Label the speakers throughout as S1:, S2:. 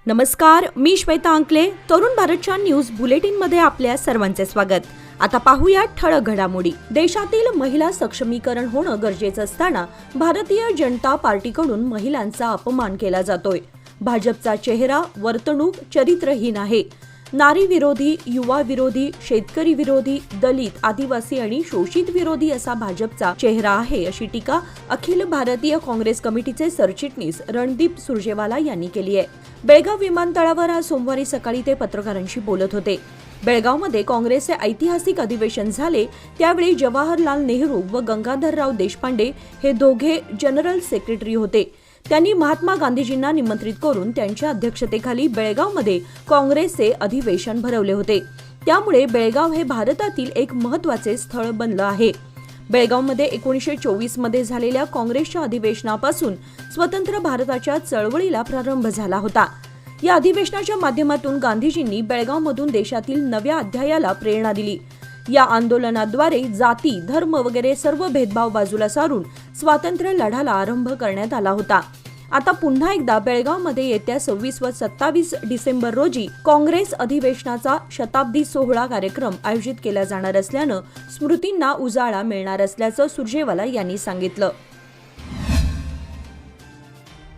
S1: नमस्कार, मी श्वेता अंकले. तरुण भारतच्या न्यूज बुलेटिनमध्ये आपल्या सर्वांचे स्वागत. आता पाहूया ठळक घडामोडी. देशातील महिला सक्षमीकरण होणं गरजेचं असताना भारतीय जनता पार्टीकडून महिलांचा अपमान केला जातोय. भाजपचा चेहरा वर्तणूक चरित्रहीन आहे. नारी विरोधी, युवा विरोधी, शेतकरी विरोधी, दलित, आदिवासी आणि शोषित विरोधी असा भाजपचा चेहरा आहे, अशी टीका अखिल भारतीय काँग्रेस कमिटीचे सरचिटणीस रणदीप सुरजेवाला यांनी केली आहे. बेळगाव विमानतळावर आज सोमवारी सकाळी ते पत्रकारांशी बोलत होते. बेळगावमध्ये काँग्रेसचे ऐतिहासिक अधिवेशन झाले त्यावेळी जवाहरलाल नेहरू व गंगाधरराव देशपांडे हे दोघे जनरल सेक्रेटरी होते. त्यांनी महात्मा गांधीजींना निमंत्रित करून त्यांच्या अध्यक्षतेखाली बेळगावमध्ये काँग्रेसचे अधिवेशन भरवले होते. त्यामुळे बेळगाव हे भारतातील एक महत्त्वाचे स्थळ बनलं आहे. बेळगावमध्ये 1924 मध्ये झालेल्या काँग्रेसच्या अधिवेशनापासून स्वतंत्र भारताच्या चळवळीला प्रारंभ झाला होता. या अधिवेशनाच्या माध्यमातून गांधीजींनी बेळगावमधून देशातील नव्या अध्यायाला प्रेरणा दिली. या आंदोलनाद्वारे जाती, धर्म वगैरे सर्व भेदभाव बाजूला सारून स्वातंत्र्य लढ्याला आरंभ करण्यात आला होता. आता पुन्हा एकदा बेळगावमध्ये येत्या 26 व 27 डिसेंबर रोजी काँग्रेस अधिवेशनाचा शताब्दी सोहळा कार्यक्रम आयोजित केला जाणार असल्यानं स्मृतींना उजाळा मिळणार असल्याचं सुरजेवाला यांनी सांगितलं.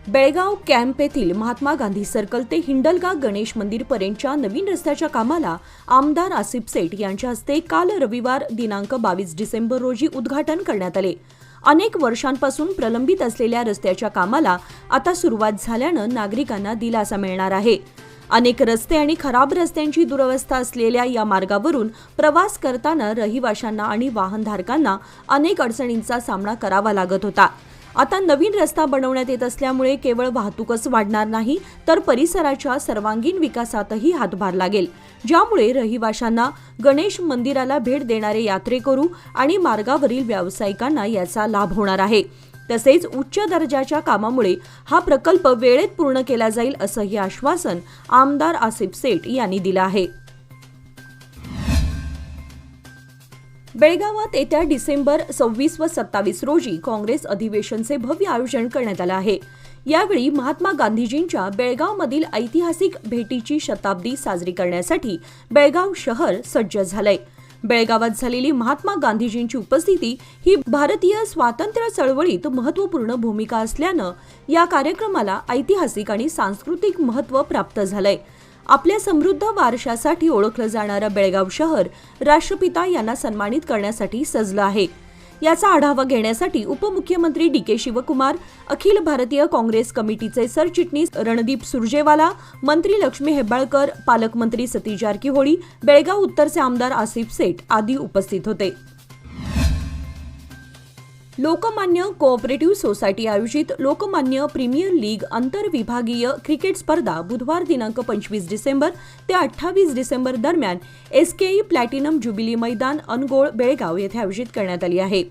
S1: बेळगाव कॅम्प येथील महात्मा गांधी सर्कल ते हिंडलगा गणेश मंदिर पर्यंतच्या नवीन रस्त्याच्या कामाला आमदार आसिफ सेठ यांच्या हस्ते काल रविवार दिनांक 22 डिसेंबर रोजी उद्घाटन करण्यात आले. अनेक वर्षांपासून प्रलंबित असलेल्या रस्त्याच्या कामाला आता सुरुवात झाल्यानं नागरिकांना दिलासा मिळणार आहे. अनेक रस्ते आणि खराब रस्त्यांची दुरवस्था असलेल्या या मार्गावरून प्रवास करताना रहिवाशांना आणि वाहनधारकांना अनेक अडचणींचा सामना करावा लागत होता. आता नवीन रस्ता बनवण्यात येत असल्यामुळे केवळ वाहतूकच वाढणार नाही तर परिसराच्या सर्वांगीण विकासातही हातभार लागेल, ज्यामुळे रहिवाशांना, गणेश मंदिराला भेट देणारे यात्रेकरू आणि मार्गावरील व्यावसायिकांना याचा लाभ होणार आहे. तसेच उच्च दर्जाच्या कामामुळे हा प्रकल्प वेळेत पूर्ण केला जाईल असंही आश्वासन आमदार आसिफ सेठ यांनी दिलं आहे. बेळगावात येत्या डिसेंबर 26 व 27 रोजी काँग्रेस अधिवेशनचे भव्य आयोजन करण्यात आलं आहे. यावेळी महात्मा गांधीजींच्या बेळगावमधील ऐतिहासिक भेटीची शताब्दी साजरी करण्यासाठी बेळगाव शहर सज्ज झालंय. बेळगावात झालेली महात्मा गांधीजींची उपस्थिती ही भारतीय स्वातंत्र्य चळवळीत महत्त्वपूर्ण भूमिका असल्यानं या कार्यक्रमाला ऐतिहासिक आणि सांस्कृतिक महत्त्व प्राप्त झालंय. आपल्या समृद्ध वारशासाठी ओळखलं जाणारं बेळगाव शहर राष्ट्रपिता यांना सन्मानित करण्यासाठी सजलं आहे. याचा आढावा घेण्यासाठी उपमुख्यमंत्री डी.के. शिवकुमार, अखिल भारतीय काँग्रेस कमिटीचे सरचिटणीस रणदीप सुरजेवाला, मंत्री लक्ष्मी हेब्बाळकर, पालकमंत्री सतीश जारकीहोळी, बेळगाव उत्तरचे आमदार आसिफ सेठ आदी उपस्थित होते. लोकमान्य कोऑपरेटिव्ह सोसायटी आयोजित लोकमान्य प्रीमियर लीग आंतरविभागीय क्रिकेट स्पर्धा बुधवार दिनांक 25 डिसेंबर ते 28 डिसेंबर दरम्यान एसकेई प्लॅटिनम ज्युबिली मैदान अनगोळ बेळगाव येथे आयोजित करण्यात आली आहे.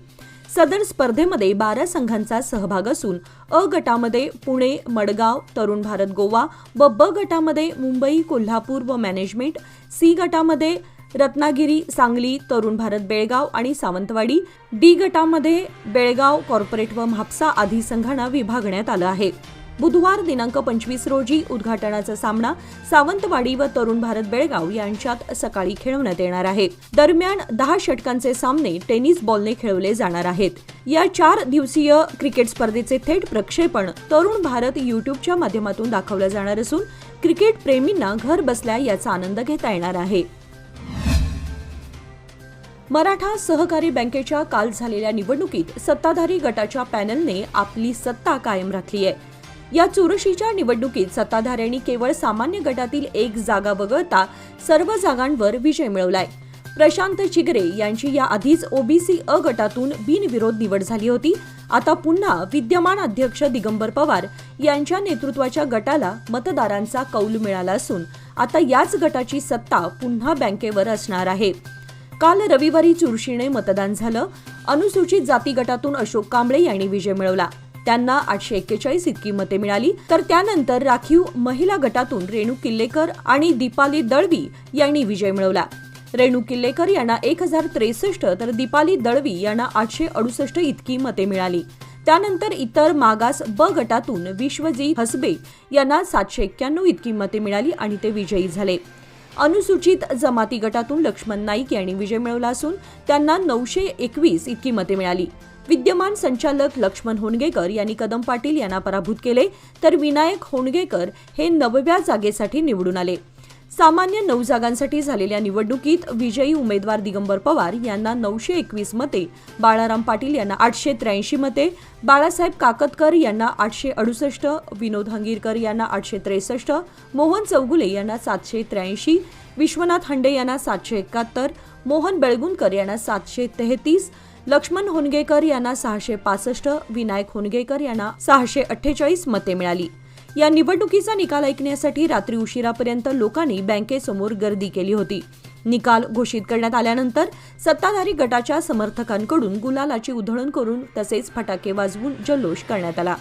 S1: सदर स्पर्धेमध्ये 12 संघांचा सहभाग असून अ गटामध्ये पुणे, मडगाव, तरुण भारत गोवा व ब गटामध्ये मुंबई, कोल्हापूर व मॅनेजमेंट, सी गटामध्ये रत्नागिरी, सांगली, तरुण भारत बेळगाव आणि सावंतवाडी, डी गटामध्ये बेळगाव, कॉर्पोरेट व म्हापसा आदी संघांना विभागण्यात आलं आहे. बुधवार दिनांक 25 रोजी उद्घाटनाचा सामना सावंतवाडी व तरुण भारत बेळगाव यांच्यात सकाळी खेळवण्यात येणार आहे. दरम्यान 10 षटकांचे सामने टेनिस बॉलने खेळवले जाणार आहेत. या 4 दिवसीय क्रिकेट स्पर्धेचे थेट प्रक्षेपण तरुण भारत यूट्यूबच्या माध्यमातून दाखवलं जाणार असून क्रिकेट प्रेमींना घर बसल्या याचा आनंद घेता येणार आहे. मराठा सहकारी बँकेच्या काल झालेल्या निवडणुकीत सत्ताधारी गटाच्या पॅनलने आपली सत्ता कायम राखली आहे. या चुरशीच्या निवडणुकीत सत्ताधाऱ्यांनी केवळ सामान्य गटातील 1 जागा वगळता सर्व जागांवर विजय मिळवलाय. प्रशांत चिगरे यांची या आधीच ओबीसी अ गटातून बिनविरोध निवड झाली होती. आता पुन्हा विद्यमान अध्यक्ष दिगंबर पवार यांच्या नेतृत्वाच्या गटाला मतदारांचा कौल मिळाला असून आता याच गटाची सत्ता पुन्हा बँकेवर असणार आहे. काल रविवारी चुरशीने मतदान झालं. अनुसूचित जाती गटातून अशोक कांबळे यांनी विजय मिळवला. त्यांना 841 इतकी मते मिळाली. तर त्यानंतर राखीव महिला गटातून रेणू किल्लेकर आणि दीपाली दळवी यांनी विजय मिळवला. रेणू किल्लेकर यांना 1063 तर दीपाली दळवी यांना 868 इतकी मते मिळाली. त्यानंतर इतर मागास ब गटातून विश्वजीत हसबे यांना 791 इतकी मते मिळाली आणि ते विजयी झाले. अनुसूचित जमाती गटातून लक्ष्मण नाईक यांनी विजय मिळवला असून त्यांना 921 इतकी मते मिळाली. विद्यमान संचालक लक्ष्मण होनगेकर यांनी कदम पाटील यांना पराभूत केले, तर विनायक होनगेकर हे 9व्या जागेसाठी निवडून आले. सामान्य 9 जागांसाठी झालेल्या निवडणुकीत विजयी उमेदवार दिगंबर पवार यांना 921 मते, बाळाराम पाटील यांना 883 मते, बाळासाहेब काकतकर यांना 868, विनोद हंगीरकर यांना 863, मोहन चौगुले यांना 783, विश्वनाथ हंडे यांना 771, मोहन बेळगुंदकर यांना 733, लक्ष्मण होनगेकर यांना 665, विनायक होनगेकर यांना 648 मते मिळाली. या निवडणुकीचा निकाल ऐकण्यासाठी रात्री उशिरापर्यंत लोकांनी बँकेसमोर गर्दी केली होती. निकाल घोषित करण्यात आल्यानंतर सत्ताधारी गटाच्या समर्थकांकडून गुलालाची उधळण करून तसेच फटाके वाजवून जल्लोष करण्यात आला.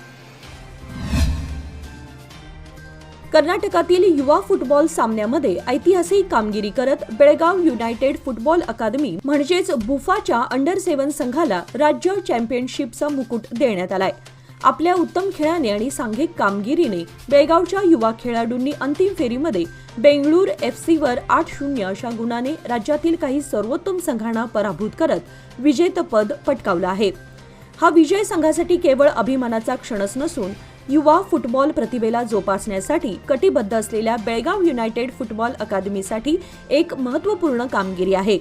S1: कर्नाटकातील युवा फुटबॉल सामन्यामध्ये ऐतिहासिक कामगिरी करत बेळगाव युनायटेड फुटबॉल अकादमी म्हणजेच बुफाच्या अंडर-7 संघाला राज्य चॅम्पियनशिपचा मुकुट देण्यात आलाय. आपल्या उत्तम खेळाने आणि सांघिक कामगिरीने बेळगावच्या युवा खेळाडूंनी अंतिम फेरीमध्ये बेंगळूर एफसीवर 8-0 अशा गुणाने राज्यातील काही सर्वोत्तम संघांना पराभूत करत विजेतेपद पटकावलं आहे. हा विजय संघासाठी केवळ अभिमानाचा क्षणच नसून युवा फुटबॉल प्रतिभेला जोपासण्यासाठी कटिबद्ध असलेल्या बेळगाव युनायटेड फुटबॉल अकादमीसाठी एक महत्त्वपूर्ण कामगिरी आहे.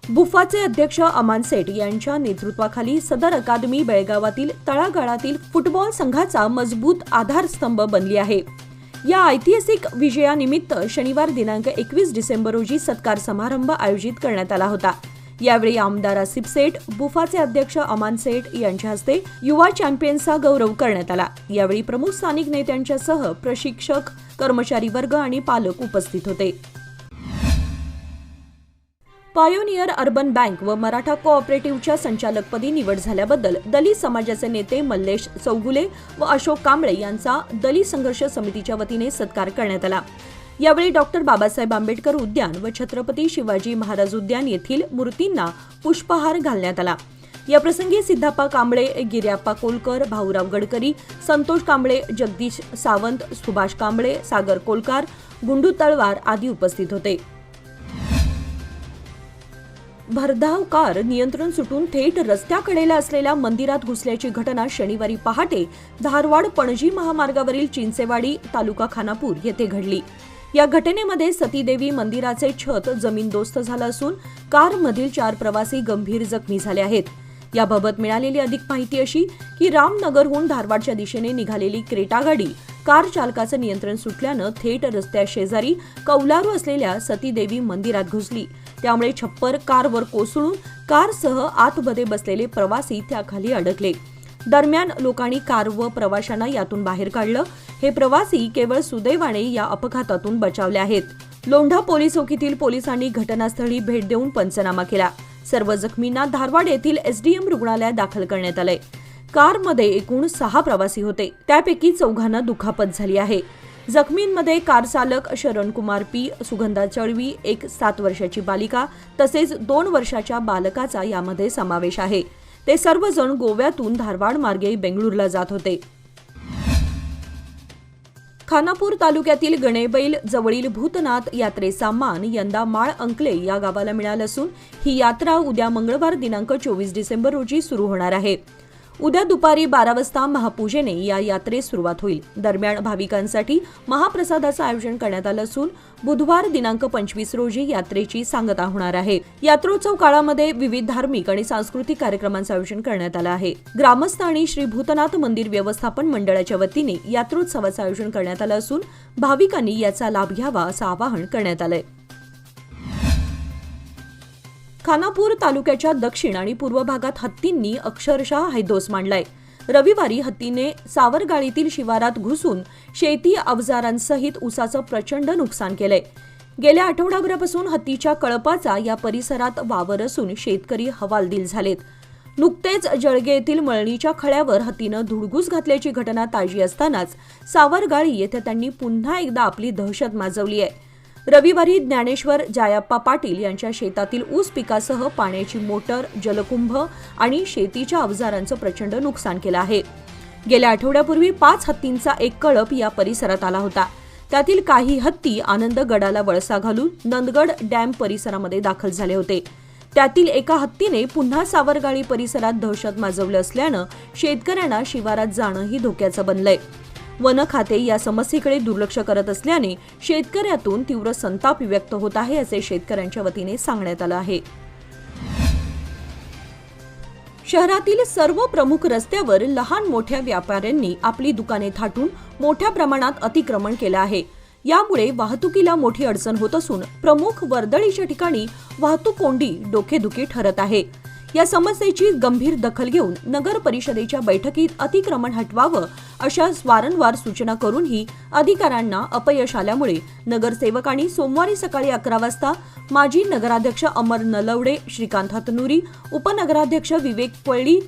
S1: बुफाचे अध्यक्ष अमान सेठ यांच्या नेतृत्वाखाली सदर अकादमी बेळगावातील तळागाळातील फुटबॉल संघाचा मजबूत आधारस्तंभ बनली आहे. या ऐतिहासिक विजयानिमित्त शनिवार दिनांक 21 डिसेंबर रोजी सत्कार समारंभ आयोजित करण्यात आला होता. यावेळी आमदार आसिफ सेठ, बुफाचे अध्यक्ष अमान सेठ यांच्या हस्ते युवा चॅम्पियन्सचा गौरव करण्यात आला. यावेळी प्रमुख स्थानिक नेत्यांच्यासह प्रशिक्षक, कर्मचारी वर्ग आणि पालक उपस्थित होते. पायोनियर अर्बन बँक व मराठा कोऑपरेटिव्हच्या संचालकपदी निवड झाल्याबद्दल दलित समाजाचे नेते मल्लेश चौगुले व अशोक कांबळे यांचा दलित संघर्ष समितीच्या वतीने सत्कार करण्यात आला. यावेळी डॉक्टर बाबासाहेब आंबेडकर उद्यान व छत्रपती शिवाजी महाराज उद्यान येथील मूर्तींना पुष्पहार घालण्यात आला. याप्रसंगी सिद्धप्पा कांबळे, गिर्याप्पा कोलकर, भाऊराव गडकरी, संतोष कांबळे, जगदीश सावंत, सुभाष कांबळे, सागर कोलकार, गुंडू तळवार आदी उपस्थित होते. भरधाव कार नियंत्रण सुटून थेट रस्त्याकडेला असलेल्या मंदिरात घुसल्याची घटना शनिवारी पहाटे धारवाड पणजी महामार्गावरील चिंचेवाडी तालुका खानापूर येथे घडली. या घटनेमध्ये सतीदेवी मंदिराचे छत जमीनदोस्त झालं असून कारमधील 4 प्रवासी गंभीर जखमी झाले आहेत. याबाबत मिळालेली अधिक माहिती अशी की रामनगरहून धारवाडच्या दिशेने निघालेली क्रेटा गाडी कार चालकाचं नियंत्रण सुटल्यानं थेट रस्त्याशेजारी कौलारू असलेल्या सतीदेवी मंदिरात घुसली. त्यामुळे छप्पर कारवर कोसळून कारसह आतमध्ये बसलेले प्रवासी त्याखाली अडकले. दरम्यान लोकांनी कार व प्रवाशांना यातून बाहेर काढलं. हे प्रवासी केवळ सुदैवाने या अपघातातून बचावले आहेत. लोंढा पोलीस चौकीतील पोलिसांनी घटनास्थळी भेट देऊन पंचनामा केला. सर्व जखमींना धारवाड येथील एसडीएम रुग्णालयात दाखल करण्यात आले. कारमध्ये एकूण 6 प्रवासी होते, त्यापैकी 4 दुखापत झाली आहे. जखमींमध्ये कार चालक शरण कुमार पी, सुगंधा चळवी, एक 7 वर्षाची बालिका तसेच 2 वर्षाच्या बालकाचा यामध्ये समावेश आहे. ते सर्वजण गोव्यातून धारवाड मार्गे बेंगळूरला जात होते. खानापूर तालुक्यातील गणेबैल जवळील भूतनाथ यात्रेचा मान यंदा माळ अंकले या गावाला मिळाला असून ही यात्रा उद्या मंगळवार दिनांक 24 डिसेंबर रोजी सुरू होणार आहे. उद्या दुपारी 12 वाजता महापूजेने या यात्रेस सुरुवात होईल. दरम्यान भाविकांसाठी महाप्रसादाचं आयोजन करण्यात आलं असून बुधवार दिनांक 25 रोजी यात्रेची सांगता होणार आहे. यात्रोत्सव काळामध्ये विविध धार्मिक आणि सांस्कृतिक कार्यक्रमांचं आयोजन करण्यात आलं आहे. ग्रामस्थ आणि श्री भूतनाथ मंदिर व्यवस्थापन मंडळाच्या वतीने यात्रोत्सवाचं आयोजन करण्यात आलं असून भाविकांनी याचा लाभ घ्यावा असं आवाहन करण्यात आलंय. खानापूर तालुक्याच्या दक्षिण आणि पूर्व भागात हत्तींनी अक्षरशः हैदोस मांडलाय. रविवारी हत्तीने सावरगाळीतील शिवारात घुसून शेती अवजारांसहित ऊसाचं प्रचंड नुकसान केलंय. गेल्या आठवडाभरापासून हत्तीच्या कळपाचा या परिसरात वावर असून शेतकरी हवालदिल झालेत. नुकतेच जळगे येथील मळणीच्या खळ्यावर हत्तीनं धुडगूस घातल्याची घटना ताजी असतानाच सावरगाळी येथे त्यांनी पुन्हा एकदा आपली दहशत माजवली आहे. रविवारी ज्ञानेश्वर जायप्पा पाटील यांच्या शेतातील ऊस पिकासह पाण्याची मोटर, जलकुंभ आणि शेतीच्या अवजारांचं प्रचंड नुकसान केलं आहे. गेल्या आठवड्यापूर्वी 5 हत्तींचा एक कळप या परिसरात आला होता. त्यातील काही हत्ती आनंदगडाला वळसा घालून नंदगड डॅम परिसरामध्ये दाखल झाले होते. त्यातील एका हत्तीने पुन्हा सावरगाळी परिसरात दहशत माजवली असल्यानं शेतकऱ्यांना शिवारात जाणंही धोक्याचं बनलंय. वन खाते या समस्येकडे दुर्लक्ष करत असल्याने शेतकऱ्यातून तीव्र संताप व्यक्त होत आहे, असे शेतकऱ्यांच्या वतीने सांगण्यात आलं आहे. शहरातील सर्व प्रमुख रस्त्यावर लहान मोठ्या व्यापाऱ्यांनी आपली दुकाने थाटून मोठ्या प्रमाणात अतिक्रमण केलं आहे. यामुळे वाहतुकीला मोठी अडचण होत असून प्रमुख वर्दळीच्या ठिकाणी वाहतूक कोंडी डोकेदुखी ठरत आहे. या समस्येची गंभीर दखल घेऊन नगर परिषदेच्या बैठकीत अतिक्रमण हटवावं अशा वारंवार सूचना करूनही अधिकाऱ्यांना अपयश आल्यामुळे नगरसेवकांनी सोमवारी सकाळी 11 वाजता माजी नगराध्यक्ष अमर नलवडे, श्रीकांत हतनुरी, उपनगराध्यक्ष विवेक पळी,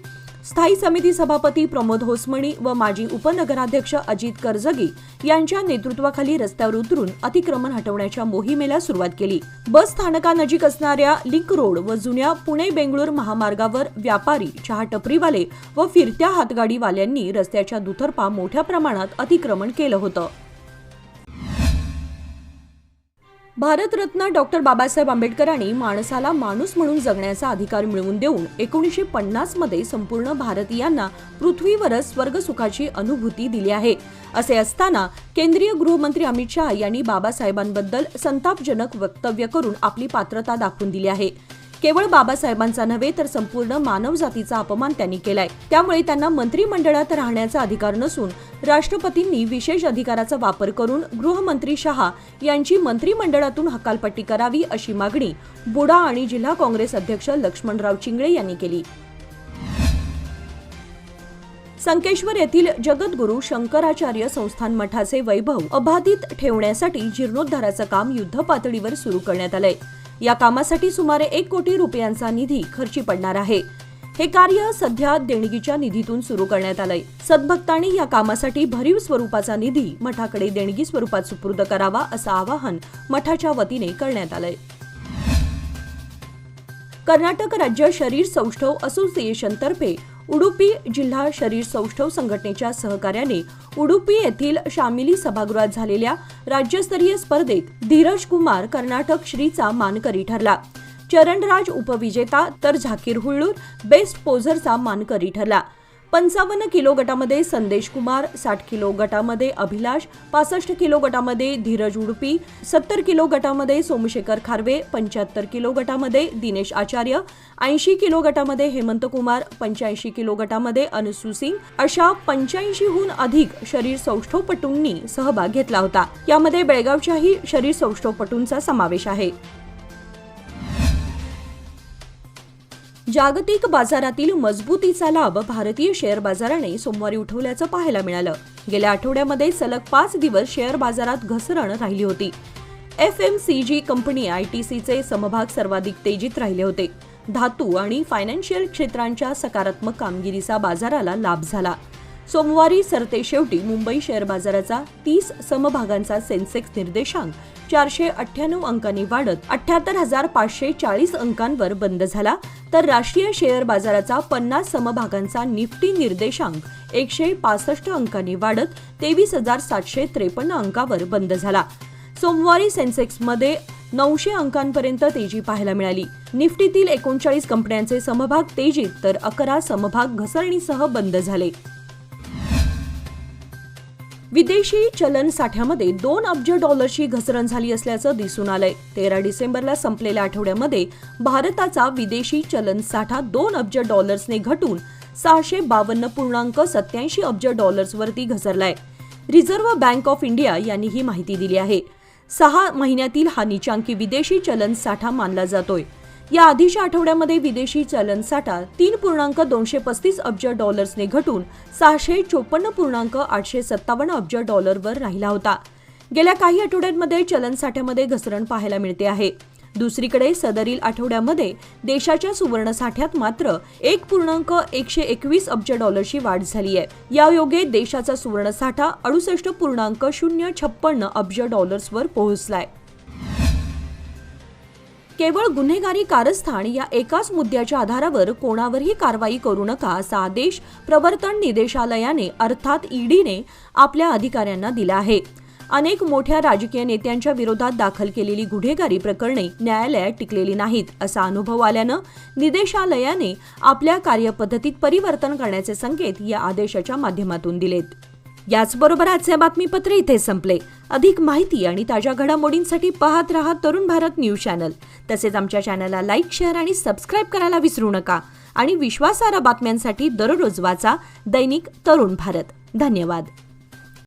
S1: स्थायी समिती सभापती प्रमोद होसमणी व माजी उपनगराध्यक्ष अजित करजगी यांच्या नेतृत्वाखाली रस्त्यावर उतरून अतिक्रमण हटवण्याच्या मोहिमेला सुरुवात केली. बस स्थानकानजीक असणाऱ्या लिंक रोड व जुन्या पुणे-बेंगळूर महामार्गावर व्यापारी, चहा टपरीवाले व फिरत्या हातगाडीवाल्यांनी रस्त्याच्या दुतर्फा मोठ्या प्रमाणात अतिक्रमण केलं होतं. भारतरत्न डॉक्टर बाबासाहेब आंबेडकरांनी माणसाला माणूस म्हणून जगण्याचा अधिकार मिळवून देऊन 1950 मध्ये संपूर्ण भारतीयांना पृथ्वीवरच स्वर्गसुखाची अनुभूती दिली आहे. असे असताना केंद्रीय गृहमंत्री अमित शहा यांनी बाबासाहेबांबद्दल संतापजनक वक्तव्य करून आपली पात्रता दाखवून दिली आहे. केवळ बाबासाहेबांचा नव्हे तर संपूर्ण मानवजातीचा अपमान त्यांनी केलाय. त्यामुळे त्यांना मंत्रिमंडळात राहण्याचा अधिकार नसून राष्ट्रपतींनी विशेष अधिकाराचा वापर करून गृहमंत्री शहा यांची मंत्रिमंडळातून हकालपट्टी करावी अशी मागणी बुडा आणि जिल्हा काँग्रेस अध्यक्ष लक्ष्मणराव चिंगळे यांनी केली. संकेश्वर येथील जगद्गुरू शंकराचार्य संस्थान मठाचे वैभव अबाधित ठेवण्यासाठी जीर्णोद्धाराचं काम युद्धपातळीवर सुरू करण्यात आलंय. या कामासाठी सुमारे 1 कोटी रुपयांचा निधी खर्ची पडणार आहे. हे कार्य सध्या देणगीच्या निधीतून सुरू करण्यात आलंय. सद्भक्तांनी या कामासाठी भरीव स्वरूपाचा निधी मठाकडे देणगी स्वरूपात सुपूर्द करावा असं आवाहन मठाच्या वतीने करण्यात आलंय. कर्नाटक राज्य शरीर सौष्ठव असोसिएशन तर्फे उडुपी जिल्हा शरीर सौष्ठव संघटनेच्या सहकार्याने उडुपी येथील शामिली सभागृहात झालेल्या राज्यस्तरीय स्पर्धेत धीरज कुमार कर्नाटक श्रीचा मानकरी ठरला. चरणराज उपविजेता तर झाकीर हुळ्ळूर बेस्ट पोझरचा मानकरी ठरला. 55 किलो गटामध्ये संदेश कुमार, 60 किलो गटामध्ये अभिलाष, 65 किलो गटामध्ये धीरज उडुपी, 70 किलो गटामध्ये सोमशेखर खारवे, 75 किलो गटामध्ये दिनेश आचार्य, 80 किलो गटामध्ये हेमंत कुमार, 85 किलो गटामध्ये अनसू सिंग अशा 85हून अधिक शरीर सौष्ठवपटूंनी सहभाग घेतला होता. यामध्ये बेळगावच्याही शरीर सौष्ठवपटूंचा समावेश आहे. जागतिक बाजारातील मजबूतीचा लाभ भारतीय शेअर बाजाराने सोमवारी उठवल्याचं पाहायला मिळालं. गेल्या आठवड्यामध्ये सलग 5 दिवस शेअर बाजारात घसरण राहिली होती. FMCG कंपनी ITCचे समभाग सर्वाधिक तेजीत राहिले होते. धातू आणि फायनान्शियल क्षेत्रांच्या सकारात्मक कामगिरीचा बाजाराला लाभ झाला. सोमवारी सरतेशेवटी मुंबई शेअर बाजाराचा 30 समभागांचा सेन्सेक्स निर्देशांक 498 अंकांनी वाढत 78,540 अंकांवर बंद झाला, तर राष्ट्रीय शेअर बाजाराचा 50 समभागांचा निफ्टी निर्देशांक 165 अंकांनी वाढत 23,753 अंकावर बंद झाला. सोमवारी सेन्सेक्समध्ये 900 अंकांपर्यंत तेजी पाहायला मिळाली. निफ्टीतील 39 कंपन्यांचे समभाग तेजीत तर 11 समभाग घसरणीसह बंद झाले. विदेशी चलन साठ्यामध्ये 2 अब्ज डॉलर्सची घसरण झाली असल्याचं दिसून आलंय. 13 डिसेंबरला संपलेल्या आठवड्यामध्ये भारताचा विदेशी चलन साठा 2 अब्ज डॉलर्सने घटून 652.87 अब्ज डॉलर्सवरती घसरलाय. रिझर्व्ह बँक ऑफ इंडिया यांनी ही माहिती दिली आहे. 6 महिन्यातील हा नीचांकी विदेशी चलन साठा मानला जातोय. या आधीच्या आठवड्यामध्ये विदेशी चलन साठा 3.235 अब्ज डॉलर्सने घटून 654.857 अब्ज डॉलरवर राहिला होता. गेल्या काही आठवड्यांमध्ये चलन साठ्यामध्ये घसरण पाहायला मिळते आहे. दुसरीकडे सदरील आठवड्यामध्ये देशाच्या सुवर्ण साठ्यात मात्र 1.121 अब्ज डॉलरची वाढ झाली आहे. यायोगे देशाचा सुवर्ण साठा 68.056 अब्ज डॉलर्सवर पोहोचलाय. केवळ गुन्हेगारी कारस्थान या एकाच मुद्द्याच्या आधारावर कोणावरही कारवाई करू नका असा आदेश प्रवर्तन निदेशालयाने अर्थात ईडीने आपल्या अधिकाऱ्यांना दिला आहे. अनेक मोठ्या राजकीय नेत्यांच्या विरोधात दाखल केलेली गुन्हेगारी प्रकरणे न्यायालयात टिकलेली नाहीत असा अनुभव आल्यानं निदेशालयाने आपल्या कार्यपद्धतीत परिवर्तन करण्याचे संकेत या आदेशाच्या माध्यमातून दिलेत. याचबरोबर आजचे बातमीपत्र इथे संपले. अधिक माहिती आणि ताज्या घडामोडींसाठी पाहत रहा तरुण भारत न्यूज चॅनल. तसेच आमच्या चॅनलला लाईक, शेअर आणि सबस्क्राईब करायला विसरू नका. आणि विश्वासार्ह बातम्यांसाठी दररोज वाचा दैनिक तरुण भारत. धन्यवाद.